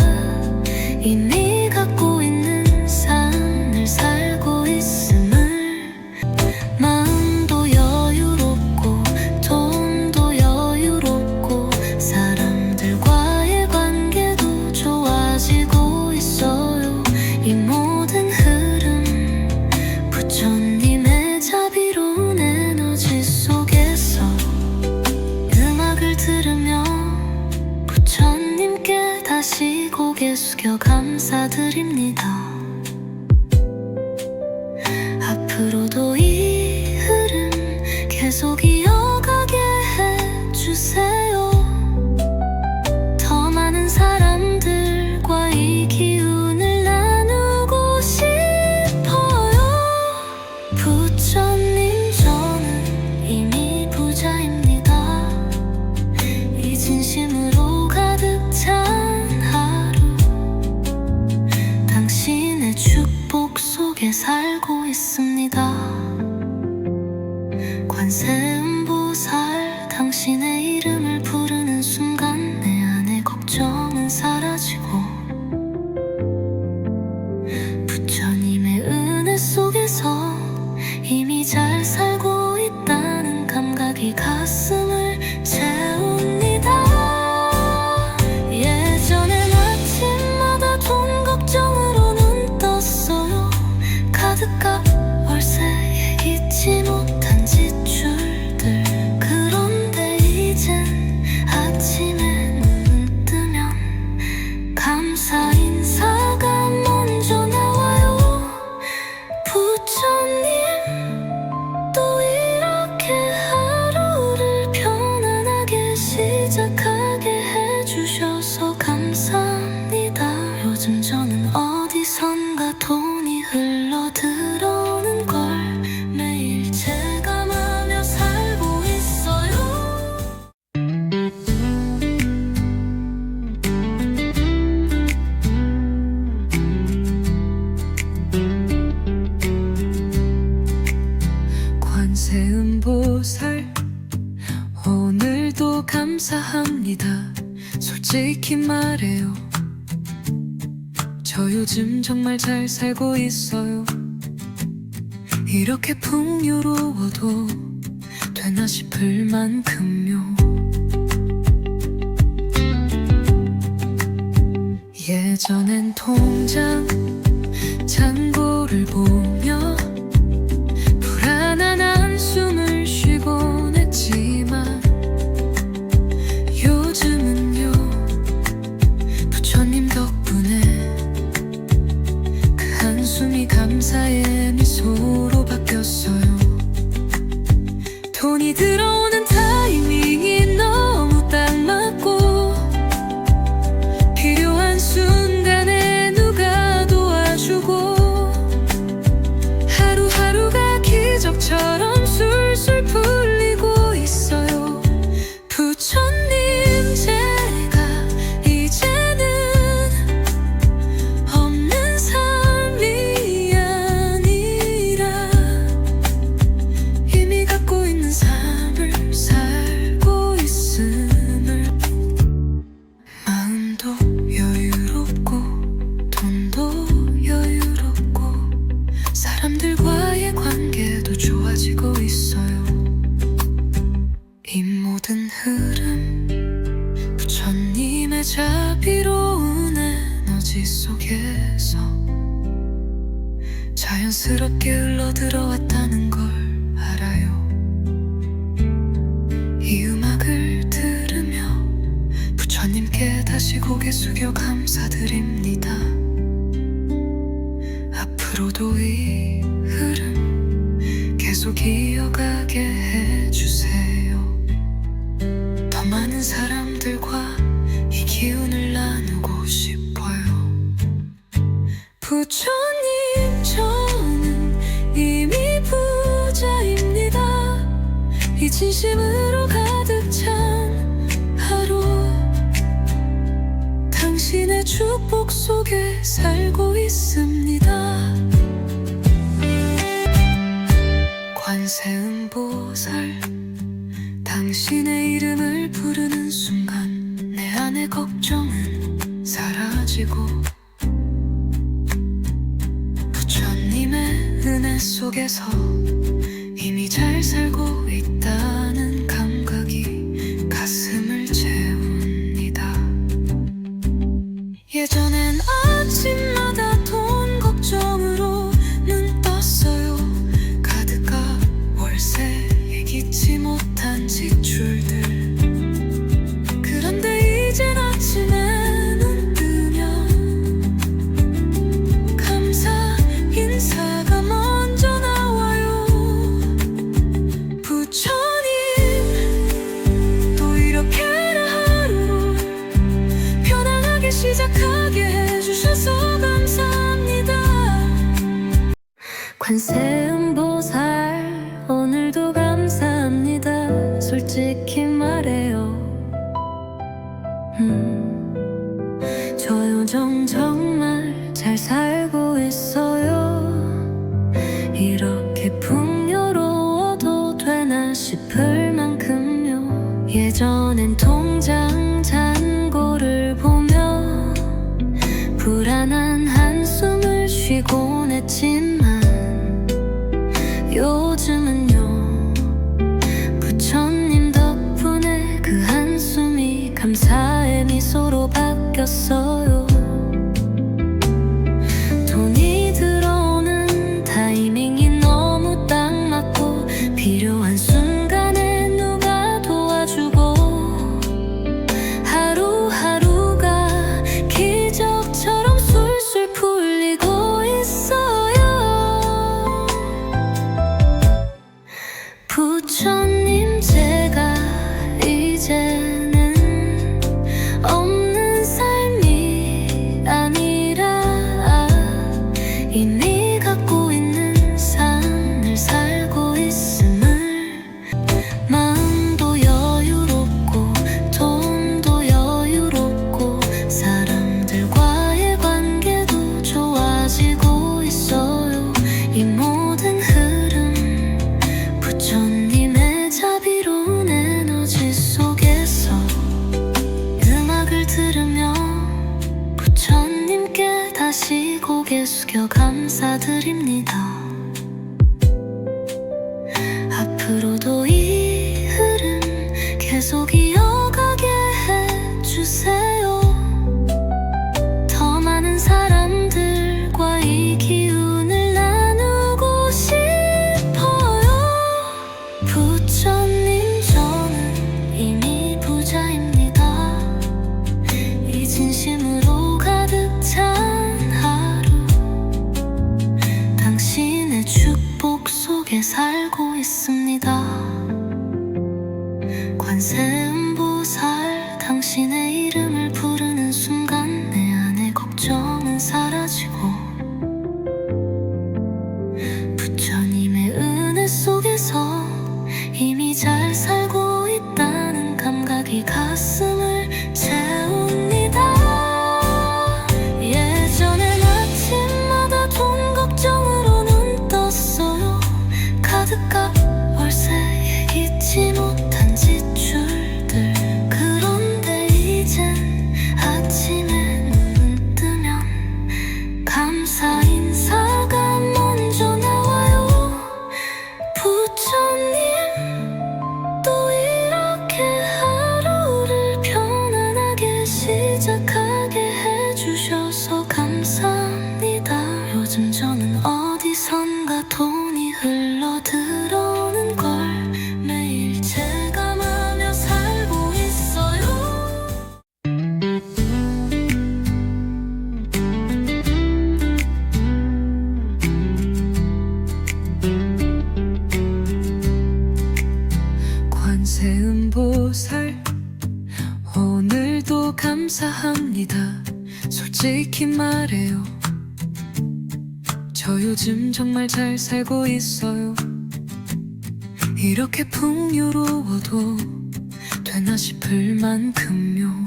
이미 갖고 있는 삶을 살고 있음을, 마음도 여유롭고 돈도 여유롭고 사람들과의 관계도 좋아지고 있어요. 이 모든 흐름 부처님의 자비로운 에너지 속에서 음악을 들으며 부처님께 다시 고개 숙여 감사드립니다. 앞으로도 이 흐름 계속 이어가게 해주세요. 더 많은 사람들과 이 기운을 나누고 싶어요. 부처님, 저는 이미 부자입니다. 이 진심으로 가득 찬 하루, 당신의 축복 속에 살고 있습니다. 관세음보살, 당신의 이름을 부르는 순간 내 안의 걱정은 사라지고 부처님의 은혜 속에서 이미 잘 살고 있다는 감각이 가슴을 채웁니다. 예전엔 아침마다 돈 걱정으로 눈 떴어요. 카드값, 월세, 예기치 못한 지출들. 감사합니다. 솔직히 말해요. 저 요즘 정말 잘 살고 있어요. 이렇게 풍요로워도 되나 싶을 만큼요. 예전엔 통장 잔고를 보며 불안한 한숨을 쉬곤 했지만 요즘은요, 부처님 덕분에 그 한숨이 감사의 미소로 바뀌었어요. 돈이 들어오는 타이밍이 너무 딱 맞고 필요한 순간에 누가 도와주고 하루하루가 기적처럼 술술 풀리고 있어요. 부처님, 제가 이제는 없는 삶이 아니라 이미 갖고 있는 삶을 살고 있음을. 마음도 여유롭고 돈도 여유롭고 사람들과의 관계도 좋아지고 있어요. 이 모든 흐름 부처님의 자비로운 에너지 속에서 자연스럽게 흘러들어왔다는 걸 알아요. 이 음악을 들으며 부처님께 다시 고개 숙여 감사드립니다. 앞으로도 이 흐름 계속 이어가게 해주세요. 더 많은 사람들과 이 기운을 나누고 싶어요. 부처님, 저는 이미 부자입니다. 이 진심으로 가득 찬 하루, 당신의 축복 속에 살고 있습니다. 관세음보살, 당신의 이름을 부르는 순간 내 안의 걱정은 사라지고 부처님의 은혜 속에서 이미 잘 살고 있다는 감각이 가슴을 채웁니다. 예전엔 아침마다 돈 걱정으로 눈 떴어요. 가득가 월세, 예기치 못한 지출들. 그런데 이젠 아침에 눈 뜨면 감사 인사가 먼저 나와요. 부처님, 또 이렇게나 하루를 편안하게 시작하게 해주셔서 감사합니다. 관세음보살, 오늘도 감사합니다. 솔직히 말해요. 저 요즘 정말 잘 살고 있어요. 이렇게 풍요로워도 되나 싶을 만큼요. 예전엔 통장 잔고를 보며 불안한 한숨을 쉬곤 했지만 요즘은요, 부처님 덕분에 그 한숨이 감사의 미소로 바뀌었어요. 돈이 들어오는 타이밍이 너무 딱 맞고 필요한 순간에 누가 도와주고 하루하루가 기적처럼 술술 풀리고 있어요. 앞으로도 이 흐름 계속 이어가게 해주세요. 더 많은 사람들과 이 기운을 나누고 싶어요. 부처님, 저는 이미 부자입니다. 이 진심으로 가득 찬 하루, 당신의 축복 속에 살고 있습니다. 관세음보살, 당신의 이름을 부르는 순간 내 안의 걱정은 사라지고 부처님의 은혜 속에서 이미 잘 살고 있다는 감각이 가슴을 채웁니다. 예전엔 아침마다 돈 걱정으로 눈 떴어요. 카드값, 월세, 잊지 못한 지출들. 그런데 이젠 아침에 눈 뜨면 감사 인사가 먼저 나와요. 부처님, 또 이렇게 하루를 편안하게 시작하게 해주셔서 감사합니다. 요즘 저는 어디선가 돈이 흘러들어오는 걸 매일 체감하며 살고 있어요. 관세음보살, 오늘도 감사합니다. 솔직히 말해요, 저 요즘 정말 잘 살고 있어요. 이렇게 풍요로워도 되나 싶을 만큼요.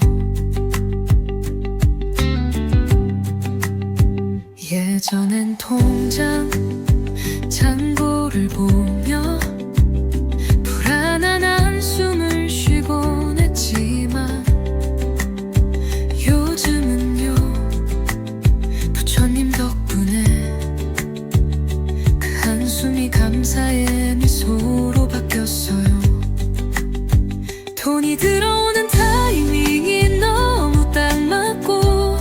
예전엔 통장 잔고를 보며 불안한 한숨을 쉬곤 했지만 요즘은요, 부처님 덕분에 그 한숨이 감사의 미소로 바뀌었어요. 돈이 들어오는 타이밍이 너무 딱 맞고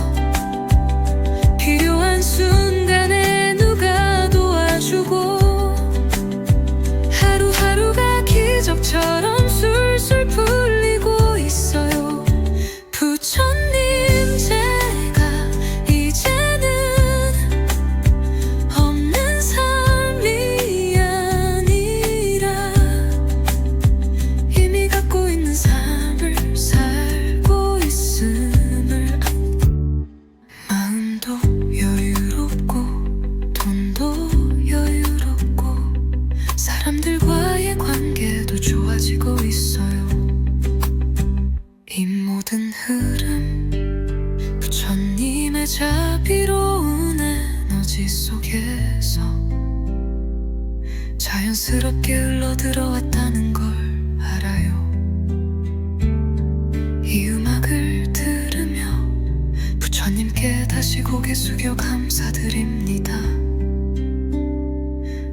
필요한 순간에 누가 도와주고 하루하루가 기적처럼 술술 풀리고 있어요. 부처님, 제가 이제는 없는 삶이 아니라 이미 갖고 있는 삶을 살고 있음을, 마음도 여유롭고 돈도 여유롭고 사람들과의 관계도 좋아지고 있어요. 이 모든 흐름, 부처님의 자비로운 에너지 속에서 자연스럽게 흘러들어왔다는 걸 알아요. 이 음악을 들으며 부처님께 다시 고개 숙여 감사드립니다.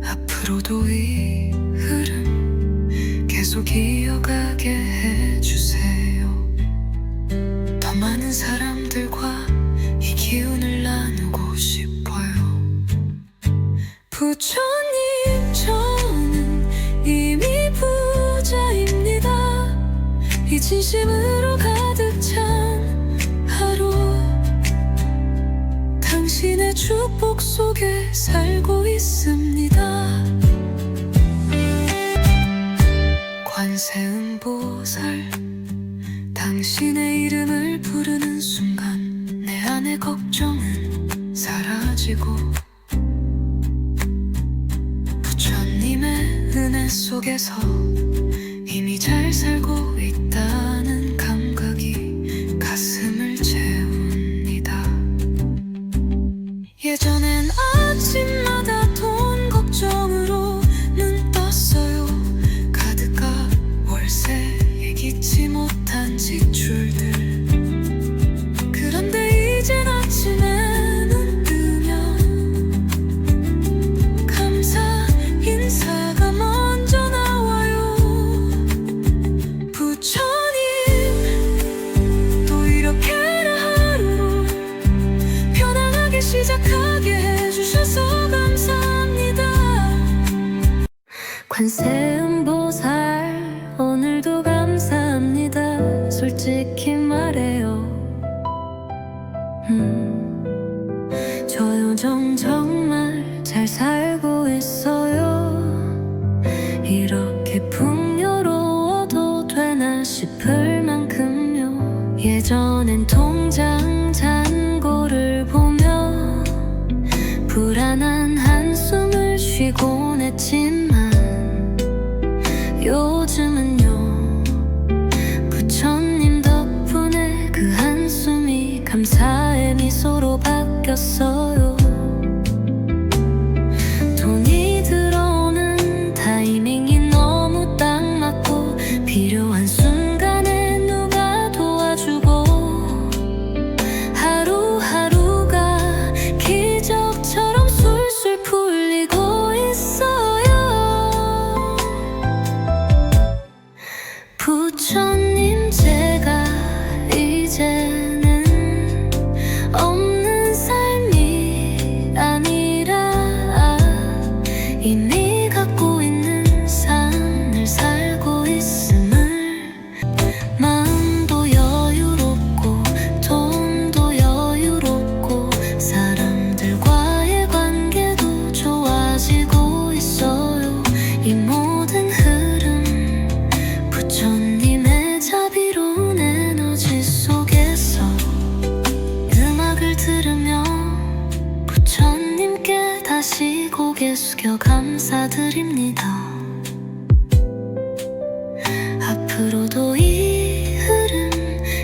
앞으로도 이 흐름 계속 이어가게 해주세요. 더 많은 사람들과 이 기운을 나누고 싶어요. 부처님, 저는 이미 부자입니다. 이 진심으로 가득 찬 하루, 당신의 축복 속에 살고 있습니다. 관세음보살, 당신의 이름을 부르는 순간 내 안의 걱정은 사라지고 부처님의 은혜 속에서 이미 잘 살고 있다는 감각이 가슴을 채웁니다. 예전엔 아침마다 돈 걱정으로 눈 떴어요. 카드값, 월세, 예기치 못한 지출들. 그런데 이젠 아침에 눈 뜨면 감사 인사가 먼저 나와요. 관세음보살 오늘도 감사합니다. 솔직히 말해요. 저 요정 정말 잘 살고 있어요. 이렇게 풍요로워도 되나 싶을 만큼요. 예전엔 통장 잔고를 보며 불안한 한숨을 쉬곤 했지만 요즘은요, 부처님 덕분에 그 한숨이 감사의 미소로 바뀌었어요. 돈이 들어오는 타이밍이 너무 딱 맞고 필요한 순간에 누가 도와주고 하루하루가 기적처럼 술술 풀리고 있어요. 부처님 제가 이제는 없는 삶이 아니라 이미 갖고 있는 삶을 살고 있음을, 마음도 여유롭고 돈도 여유롭고 사람들과의 관계도 좋아지고 있어요. 이 모든 흐름 부처님의 자비로운 에너지 속에서 음악을 들으며 부처님께 다시 고개 숙여 감사드립니다. 앞으로도 이 흐름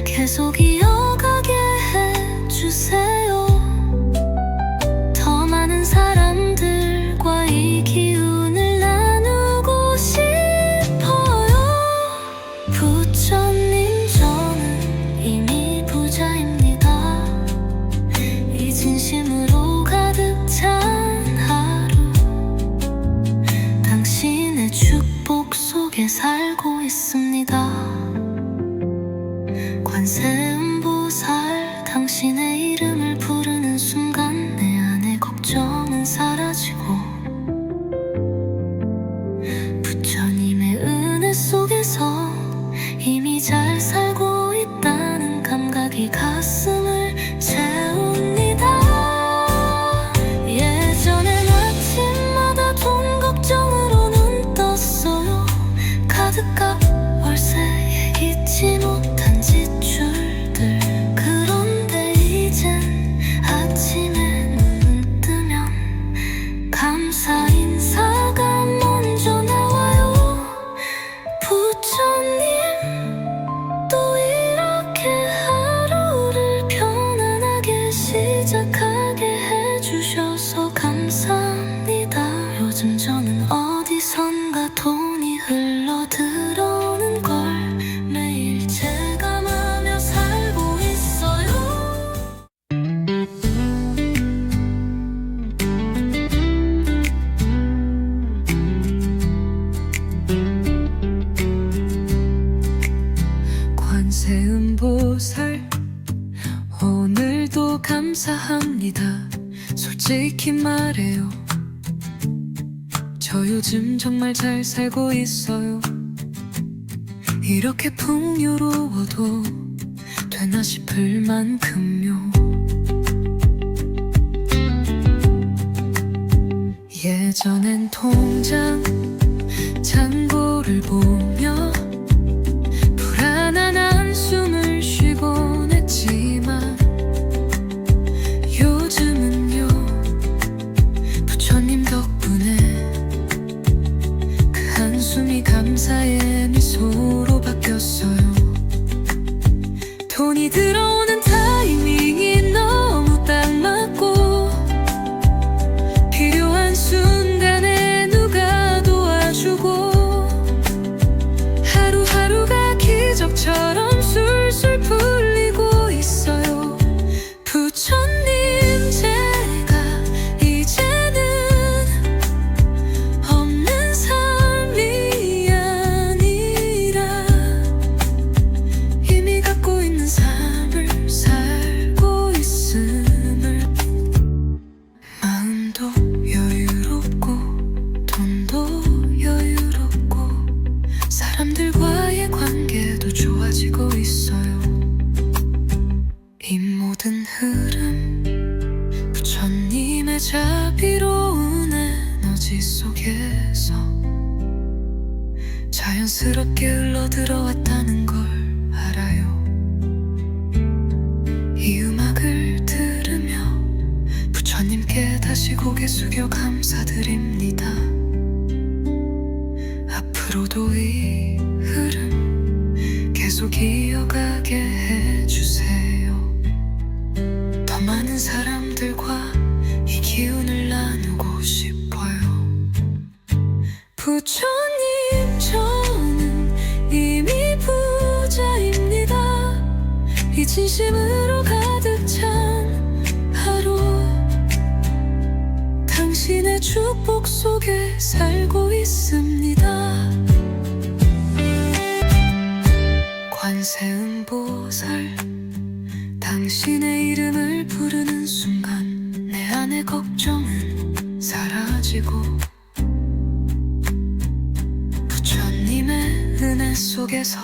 계속 이어가게 해주세요. 더 많은 사람들과 이 기운을 나누고 싶어요. 부처님 저는 이미 부자입니다. 이 진심으로 가득 찬 하루, 당신의 축복 속에 살고 있습니다. 관세음보살 당신의 이름을 부르는 순간 내 안의 걱정은 사라지고 부처님의 은혜 속에서 이미 잘 살고 있다는 감각이 가슴을 채웁니다. 예전엔 아침마다 돈 걱정으로 눈 떴어요. 카드값 월세에 잊지 못한 지출들. 그런데 이젠 아침에 눈 뜨면 감사 인사가 먼저 나와요. 부처님 또 이렇게 하루를 편안하게 시작하게 해주셔서 감사합니다. 요즘 저는 어디선가 돈이 흘러들어오는 걸 매일 체감하며 살고 있어요. 관세음보살 오늘도 감사합니다. 솔직히 말해요. 저 요즘 정말 잘 살고 있어요. 이렇게 풍요로워도 되나 싶을 만큼요. 예전엔 통장 잔고를 보며 불안한 한숨을 쉬곤 했지만 요즘은요, 부처님 덕분에 그 한숨이 감사의 미소로 바뀌었어요. 돈이 들어오는 타이밍이 너무 딱 맞고 필요한 순간에 누가 도와주고 하루하루가 기적처럼 술술 풀리고 있어요. 부처님 제가 이제는 없는 삶이 아니라 이미 갖고 있는 삶을 살고 있음을, 마음도 여유롭고 돈도 여유롭고 속에서 자연스럽게 흘러들어왔다는 걸 알아요. 이 음악을 들으며 부처님께 다시 고개 숙여 감사드립니다. 앞으로도 이 흐름 계속 이어가게 해주세요. 더 많은 사람들과 이 기운을 나누고 싶어요. 부처님, 저는 이미 부자입니다. 이 진심으로 가득 찬 하루, 당신의 축복 속에 살고 있습니다. 관세음보살, 당신의 이름을 부르는 순간 내 안의 걱정은 사라지고 부처님의 은혜 속에서